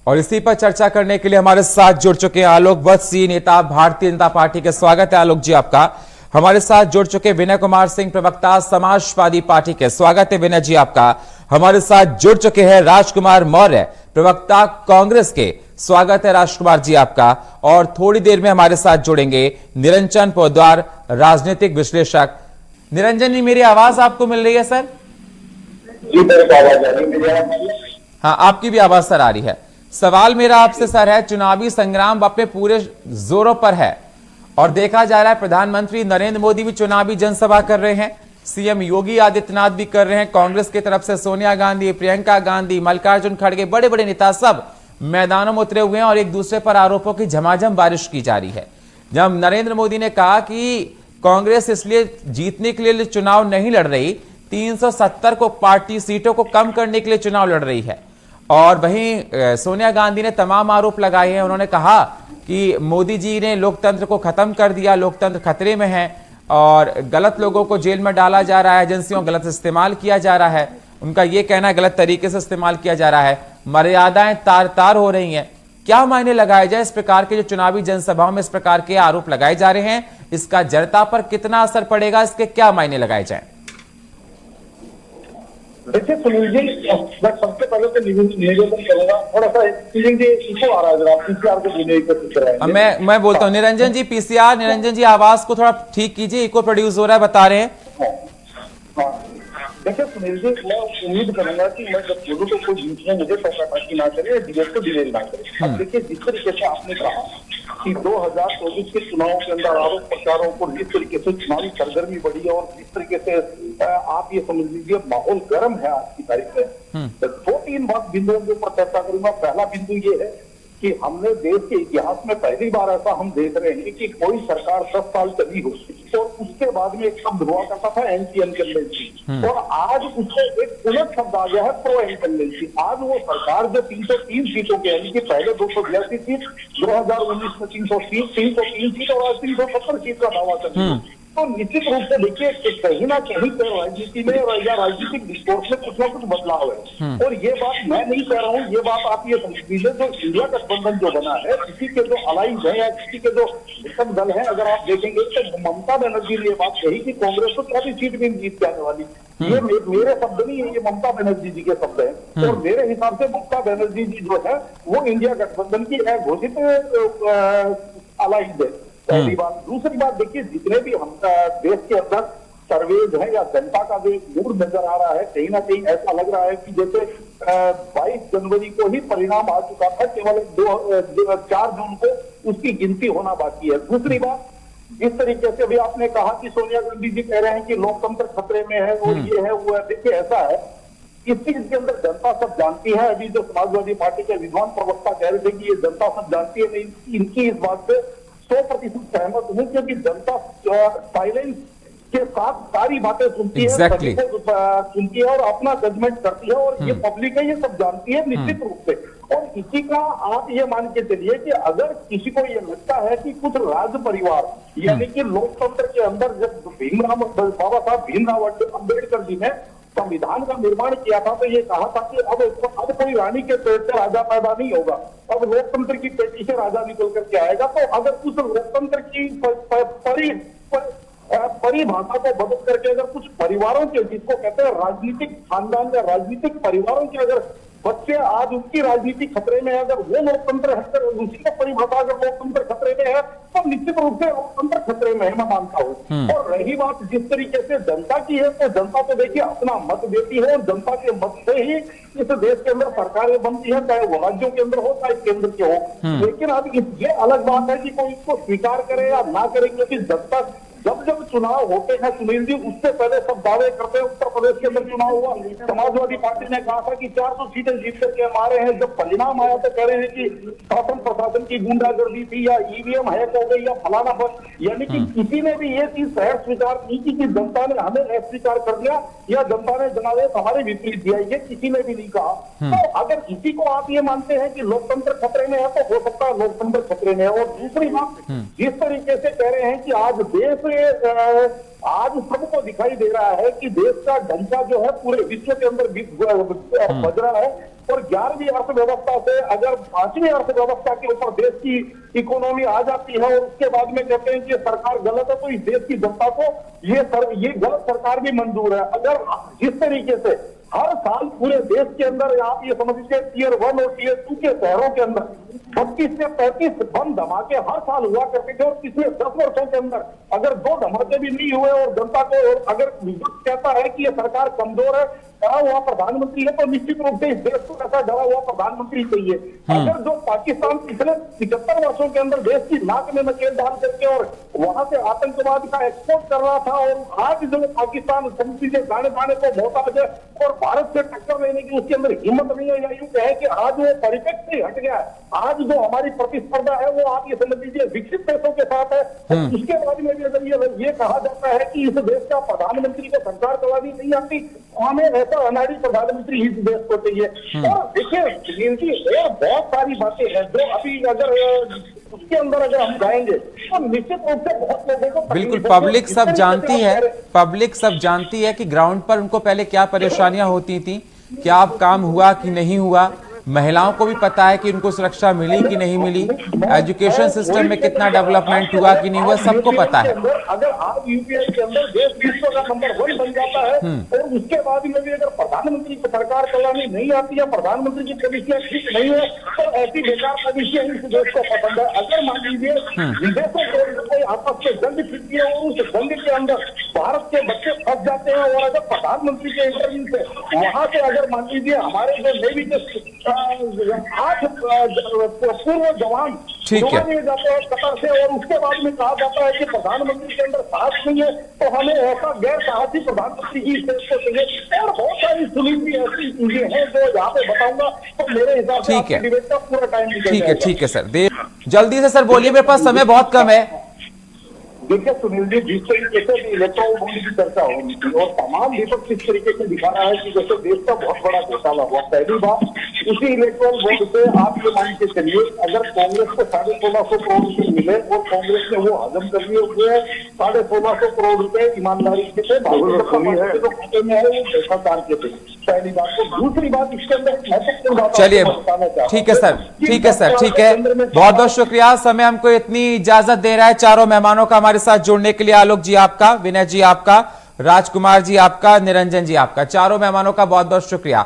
और इसी पर चर्चा करने के लिए हमारे साथ जुड़ चुके हैं आलोक वत्सी, नेता भारतीय जनता पार्टी के। स्वागत है आलोक जी आपका। हमारे साथ जुड़ चुके विनय कुमार सिंह, प्रवक्ता समाजवादी पार्टी के। स्वागत है विनय जी आपका। हमारे साथ जुड़ चुके हैं राजकुमार मौर्य, प्रवक्ता कांग्रेस के। स्वागत है राजकुमार जी आपका। और थोड़ी देर में हमारे साथ जुड़ेंगे निरंजन पोद्दार, राजनीतिक विश्लेषक। निरंजन जी, मेरी आवाज आपको मिल रही है सर? जी मेरे को आवाज आ रही है। हाँ, आपकी भी आवाज सर आ रही है। सवाल मेरा आपसे सर है, चुनावी संग्राम अपने पूरे जोरों पर है और देखा जा रहा है प्रधानमंत्री नरेंद्र मोदी भी चुनावी जनसभा कर रहे हैं, सीएम योगी आदित्यनाथ भी कर रहे हैं, कांग्रेस की तरफ से सोनिया गांधी, प्रियंका गांधी, मल्लिकार्जुन खड़गे, बड़े बड़े नेता सब मैदानों में उतरे हुए हैं और एक दूसरे पर आरोपों की झमाझम बारिश की जा रही है। जब नरेंद्र मोदी ने कहा कि कांग्रेस इसलिए जीतने के लिए चुनाव नहीं लड़ रही, 370 को पार्टी सीटों को कम करने के लिए चुनाव लड़ रही है। और वहीं सोनिया गांधी ने तमाम आरोप लगाए हैं। उन्होंने कहा कि मोदी जी ने लोकतंत्र को खत्म कर दिया, लोकतंत्र खतरे में है और गलत लोगों को जेल में डाला जा रहा है, एजेंसियों गलत इस्तेमाल किया जा रहा है। उनका यह कहना है गलत तरीके से इस्तेमाल किया जा रहा है, मर्यादाएं तार तार हो रही हैं। क्या मायने लगाए जाए इस प्रकार के जो चुनावी जनसभाओं में इस प्रकार के आरोप लगाए जा रहे हैं? इसका जनता पर कितना असर पड़ेगा? इसके क्या मायने लगाए जाए? देखिए सुनील जी, मैं सबसे पहले तो निवेदन करूंगा, थोड़ा सा सुनील जी इको आ रहा है, जरा पीसीआर को देने की कोशिश कराएंगे। मैं बोलता हूँ निरंजन जी, पीसीआर, निरंजन जी आवाज को थोड़ा ठीक कीजिए, इको प्रोड्यूस हो रहा है बता रहे हैं। देखिए सुनील जी, मैं उम्मीद करूंगा कि मैं जब बोलूं तो कोई बीच में मुझे टोकाटाकी ना करे, डिबेट को डिलेल ना करे। अब देखिए, जिस तरीके से आपने कहा कि 2024 के चुनाव के अंदर आरोप प्रत्यारोप और जिस तरीके से चुनावी सरगर्मी बढ़ी है और जिस तरीके से आप ये समझ लीजिए माहौल गर्म है आज की तारीख में, तो 2-3 बिंदुओं के ऊपर चर्चा करूंगा। पहला बिंदु ये है कि हमने देश के इतिहास में पहली बार ऐसा हम देख रहे हैं कि कोई सरकार 10 साल चली हो और उसके बाद में एक शब्द हुआ करता था एंटी इनकम्बेंसी, और आज उससे एक उलट शब्द आ गया है प्रो इनकम्बेंसी। आज वो सरकार जो 303 सीटों के, यानी कि पहले 282 सीट, 2019 में 303 सीट और आज 370 सीट का दावा कर रही है, तो निश्चित रूप से देखिए कहीं ना कहीं राजनीति में या राजनीतिक डिस्कोर्स में कुछ ना कुछ बदलाव है। और ये बात मैं नहीं कह रहा हूँ, ये बात आप ये समझ लीजिए, जो इंडिया गठबंधन जो बना है, किसी के जो अलाइंस है या किसी के जो घटक दल है, अगर आप देखेंगे तो ममता बनर्जी ने ये बात कही कि कांग्रेस को 24 सीट भी जीत के आने वाली। ये मेरे शब्द नहीं है, ये ममता बनर्जी जी के शब्द है। और मेरे हिसाब से ममता बनर्जी जी जो है वो इंडिया गठबंधन की घोषित अलाइंस है, पहली बात। दूसरी बात देखिए, जितने भी हम देश के अंदर सर्वेज है या जनता का जो मूड नजर आ रहा है, कहीं ना कहीं ऐसा लग रहा है कि जैसे 22 जनवरी को ही परिणाम आ चुका था, केवल 4 जून को उसकी गिनती होना बाकी है। दूसरी बात, जिस तरीके से अभी आपने कहा कि सोनिया गांधी जी कह रहे हैं कि लोकतंत्र खतरे में है और ये है वो है, देखिए ऐसा है, इस चीज के अंदर जनता सब जानती है। अभी जो समाजवादी पार्टी के विद्वान प्रवक्ता कह रहे थे कि ये जनता सब जानती है, नहीं, इनकी इस बात से 100% सहमत हूं, क्योंकि जनता साइलेंस के साथ सारी बातें सुनती है, सभी को सुनती है और अपना जजमेंट करती है, और ये पब्लिक है, ये सब जानती है निश्चित रूप से। और इसी का आप ये मान के चलिए कि अगर किसी को ये लगता है कि कुछ राज परिवार, यानी कि लोकतंत्र के अंदर जब बाबा साहब भीमराव अम्बेडकर जी ने संविधान का निर्माण किया था, तो ये कहा था कि अब कोई रानी के पेट से राजा पैदा नहीं होगा, अब लोकतंत्र की पेटी से राजा निकल करके आएगा। तो अगर उस लोकतंत्र की परिभाषा को बदल करके अगर कुछ परिवारों के, जिसको कहते हैं राजनीतिक खानदान या राजनीतिक परिवारों के अगर बच्चे आज उनकी राजनीति खतरे में है, अगर वो लोकतंत्र है, अगर उसी का परिभाषा अगर लोकतंत्र खतरे में है, तो निश्चित रूप से लोकतंत्र खतरे में है, मैं मानता हूँ। और रही बात जिस तरीके से जनता की है, तो जनता तो देखिए अपना मत देती है और जनता के मत से ही इस देश के अंदर सरकारें बनती है, चाहे वो राज्यों के अंदर हो चाहे केंद्र के हो। लेकिन अब ये अलग बात है कि कोई इसको स्वीकार करे या ना करे, क्योंकि जब चुनाव होते हैं सुनील जी, उससे पहले सब दावे करते हैं। उत्तर प्रदेश के अंदर चुनाव हुआ, समाजवादी पार्टी ने कहा था कि 400 सीटें जीत करके हम आ रहे हैं। जब परिणाम आया तो कह रहे हैं कि शासन प्रशासन की गुंडागर्दी थी या ईवीएम हैक हो गई या फलाना पर, यानी कि किसी ने भी ये चीज सहज स्वीकार नहीं की कि जनता ने हमें अस्वीकार कर दिया या जनता ने जनादेश हमारे विपरीत दिया, ये किसी ने भी नहीं कहा। तो अगर इसी को आप ये मानते हैं कि लोकतंत्र खतरे में है, तो हो सकता है लोकतंत्र खतरे में है। और दूसरी बात, जिस तरीके से कह रहे हैं कि आज देश आज सबको दिखाई दे रहा है कि देश का ढांचा जो है पूरे विश्व के अंदर बज रहा है, और 11वीं अर्थव्यवस्था से अगर 5वीं अर्थव्यवस्था के ऊपर देश की इकोनॉमी आ जाती है और उसके बाद में कहते हैं कि सरकार गलत है, तो इस देश की जनता को ये गलत सरकार भी मंजूर है। अगर जिस तरीके से हर साल पूरे देश के अंदर आप ये समझ लीजिए टियर 1 और टियर 2 के शहरों के अंदर 32 से 35 बम धमाके हर साल हुआ करते थे, और पिछले 10 वर्षों के अंदर अगर 2 धमाके भी नहीं हुए और जनता को, और अगर विपक्ष कहता है कि ये सरकार कमजोर है, डरा हुआ प्रधानमंत्री है, तो निश्चित रूप से इस देश को ऐसा डरा हुआ प्रधानमंत्री चाहिए। अगर जो पाकिस्तान पिछले 75 वर्षों के अंदर देश की नाक में नकेल डाल करके और वहां से आतंकवाद का एक्सपोर्ट कर रहा था, और आज जो पाकिस्तान समिति से गाने गाने को मोहताज है और भारत से टक्कर लेने की उसके अंदर हिम्मत नहीं है, या यूं कहे कि आज वो परिप्रेक्ष्य से हट गया है। आज जो हमारी प्रतिस्पर्धा है वो आप ये समझ लीजिए विकसित देशों के साथ है। उसके बाद में भी अगर ये कहा जाता है कि इस देश का प्रधानमंत्री को सरकार चलानी नहीं आती, हमें ऐसा अनाड़ी प्रधानमंत्री इस देश को चाहिए। और देखिए सुनील जी, और बहुत सारी बातें हैं जो अभी अगर उसके अंदर अगर हम जाएंगे तो निश्चित रूप से बहुत लोगों को बिल्कुल पब्लिक सब जानती है, पब्लिक सब जानती है कि ग्राउंड पर उनको पहले क्या परेशानियां होती थी, क्या काम हुआ कि नहीं हुआ। महिलाओं को भी पता है कि उनको सुरक्षा मिली कि नहीं मिली, एजुकेशन सिस्टम में कितना डेवलपमेंट हुआ कि नहीं हुआ, सबको पता है। अगर आज यूपीए के अंदर देश विश्व का नंबर 1 बन जाता है और उसके बाद में भी अगर प्रधानमंत्री को सरकार चलानी नहीं आती या प्रधानमंत्री की पॉलिसियां ठीक नहीं है, तो ऐसी बेकार पॉलिसियां इस देश को पसंद है। अगर मान लीजिए विदेशों के कोई आपस में जंग छिड़ती है और उस जंग के अंदर भारत के बच्चे फंस जाते हैं, और अगर प्रधानमंत्री के इंटरव्यू से वहां से अगर मान लीजिए हमारे जो नेवी के 8 पूर्व जवान दिए जाते हैं कतर से, और उसके बाद में कहा जाता है कि प्रधानमंत्री के अंदर साहस नहीं है, तो हमें ऐसा गैर साहसी प्रधानमंत्री की देश को चाहिए। और बहुत सारी सुनीति ऐसी चीजें हैं जो यहाँ पे बताऊंगा, तो मेरे हिसाब से डिबेट का पूरा टाइम ठीक है सर, जल्दी से सर बोलिए, मेरे पास समय बहुत कम है। देखिए सुनील जी, जिस तरीके से इलेक्ट्रॉल बॉन्ड की चर्चा हो रही थी और तमाम विपक्ष इस तरीके से दिखा रहा है कि जैसे देश का बहुत बड़ा घोटाला हुआ। पहली बात, इसी इलेक्ट्रॉल बॉन्ड से आप ये मान के चलिए अगर कांग्रेस को 1650 करोड़ रुपए मिले और कांग्रेस ने वो हजम कर लिए हुए 1650 करोड़ रुपए ईमानदारी से थे, जो खाते में है वो भ्रष्टाचार के थे। पहली बात। तो दूसरी बात इसके अंदर चलिए ठीक है सर, ठीक है सर, ठीक है, बहुत बहुत शुक्रिया। समय हमको इतनी इजाजत दे रहा है चारों मेहमानों का हमारे साथ जुड़ने के लिए। आलोक जी आपका, विनय जी आपका, राजकुमार जी आपका, निरंजन जी आपका, चारों मेहमानों का बहुत बहुत शुक्रिया।